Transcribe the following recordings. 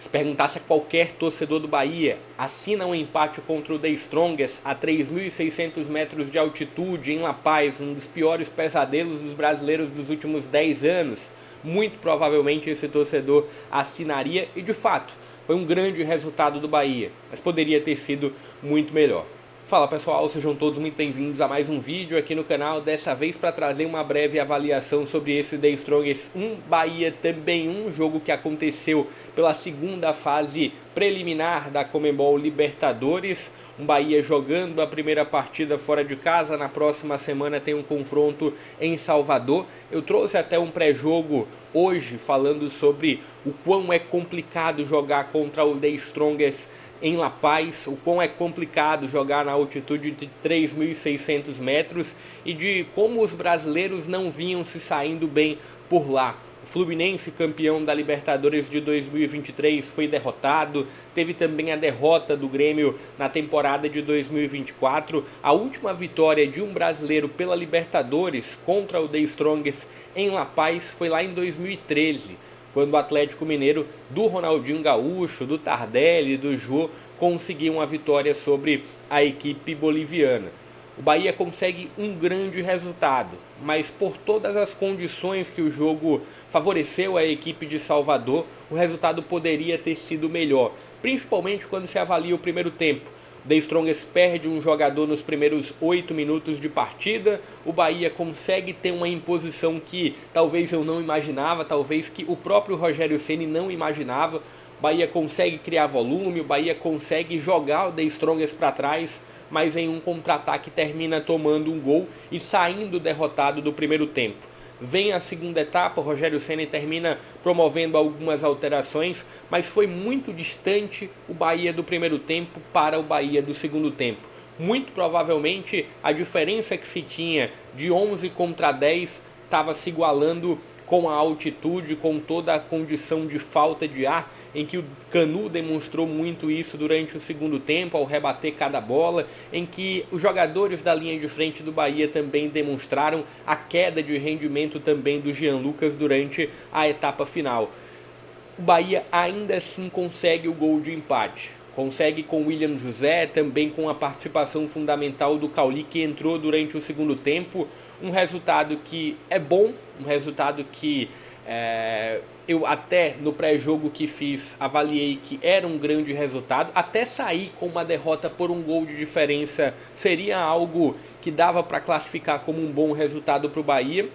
Se perguntasse a qualquer torcedor do Bahia, assina um empate contra o The Strongest a 3.600 metros de altitude em La Paz, um dos piores pesadelos dos brasileiros dos últimos 10 anos, muito provavelmente esse torcedor assinaria e de fato foi um grande resultado do Bahia, mas poderia ter sido muito melhor. Fala pessoal, sejam todos muito bem-vindos a mais um vídeo aqui no canal, dessa vez para trazer uma breve avaliação sobre esse The Strongest 1, Bahia também 1, jogo que aconteceu pela segunda fase preliminar da Conmebol Libertadores. Um Bahia jogando a primeira partida fora de casa, na próxima semana tem um confronto em Salvador. Eu trouxe até um pré-jogo hoje falando sobre o quão é complicado jogar contra o The Strongest em La Paz, o quão é complicado jogar na altitude de 3.600 metros e de como os brasileiros não vinham se saindo bem por lá. O Fluminense, campeão da Libertadores de 2023, foi derrotado. Teve também a derrota do Grêmio na temporada de 2024. A última vitória de um brasileiro pela Libertadores contra o The Strongest em La Paz foi lá em 2013. Quando o Atlético Mineiro do Ronaldinho Gaúcho, do Tardelli, do Jô conseguiu uma vitória sobre a equipe boliviana. O Bahia consegue um grande resultado, mas por todas as condições que o jogo favoreceu a equipe de Salvador, o resultado poderia ter sido melhor, principalmente quando se avalia o primeiro tempo. The Strongest perde um jogador nos primeiros 8 minutos de partida, o Bahia consegue ter uma imposição que talvez eu não imaginava, talvez que o próprio Rogério Ceni não imaginava. O Bahia consegue criar volume, o Bahia consegue jogar o The Strongest para trás, mas em um contra-ataque termina tomando um gol e saindo derrotado do primeiro tempo. Vem a segunda etapa, o Rogério Ceni termina promovendo algumas alterações, mas foi muito distante o Bahia do primeiro tempo para o Bahia do segundo tempo. Muito provavelmente a diferença que se tinha de 11 contra 10 estava se igualando com a altitude, com toda a condição de falta de ar, em que o Canu demonstrou muito isso durante o segundo tempo, ao rebater cada bola, em que os jogadores da linha de frente do Bahia também demonstraram a queda de rendimento também do Jean Lucas durante a etapa final. O Bahia ainda assim consegue o gol de empate. Consegue com o William José, também com a participação fundamental do Cauli, que entrou durante o segundo tempo. Um resultado que é bom, um resultado que eu até no pré-jogo que fiz avaliei que era um grande resultado. Até sair com uma derrota por um gol de diferença seria algo que dava para classificar como um bom resultado para o Bahia,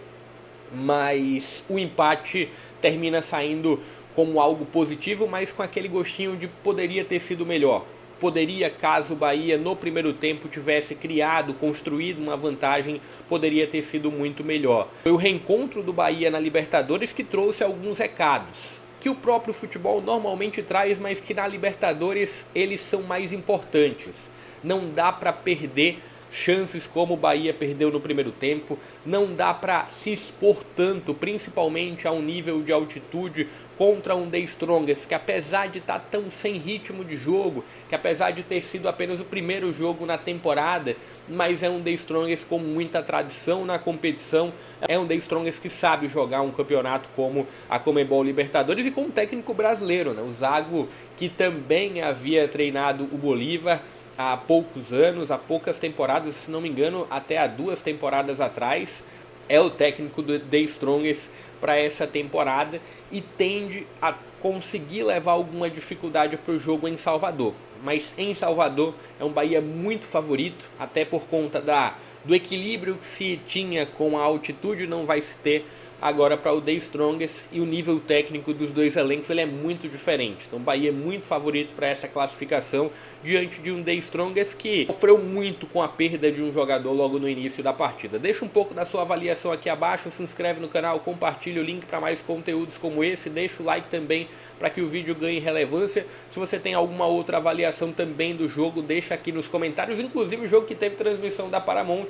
mas o empate termina saindo como algo positivo, mas com aquele gostinho de poderia ter sido melhor. Poderia, caso o Bahia no primeiro tempo tivesse criado, construído uma vantagem, poderia ter sido muito melhor. Foi o reencontro do Bahia na Libertadores que trouxe alguns recados, que o próprio futebol normalmente traz, mas que na Libertadores eles são mais importantes. Não dá para perder chances como o Bahia perdeu no primeiro tempo, não dá para se expor tanto, principalmente a um nível de altitude contra um The Strongest, que apesar de estar tão sem ritmo de jogo, que apesar de ter sido apenas o primeiro jogo na temporada, mas é um The Strongest com muita tradição na competição, é um The Strongest que sabe jogar um campeonato como a Conmebol Libertadores e com um técnico brasileiro, né? O Zago, que também havia treinado o Bolívar há poucos anos, há poucas temporadas, se não me engano, até há 2 temporadas atrás, é o técnico do The Strongest para essa temporada e tende a conseguir levar alguma dificuldade para o jogo em Salvador. Mas em Salvador é um Bahia muito favorito, até por conta do equilíbrio que se tinha com a altitude, não vai se ter agora para o The Strongest, e o nível técnico dos dois elencos ele é muito diferente. Então o Bahia é muito favorito para essa classificação diante de um The Strongest que sofreu muito com a perda de um jogador logo no início da partida. Deixa um pouco da sua avaliação aqui abaixo, se inscreve no canal, compartilha o link para mais conteúdos como esse, deixa o like também para que o vídeo ganhe relevância. Se você tem alguma outra avaliação também do jogo, deixa aqui nos comentários, inclusive o jogo que teve transmissão da Paramount.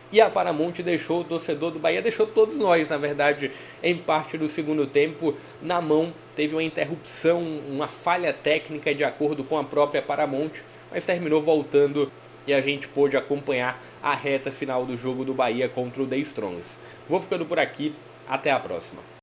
E a Paramount deixou o torcedor do Bahia, deixou todos nós, na verdade, em parte do segundo tempo, na mão. Teve uma interrupção, uma falha técnica de acordo com a própria Paramount, mas terminou voltando e a gente pôde acompanhar a reta final do jogo do Bahia contra o The Strongest. Vou ficando por aqui, até a próxima.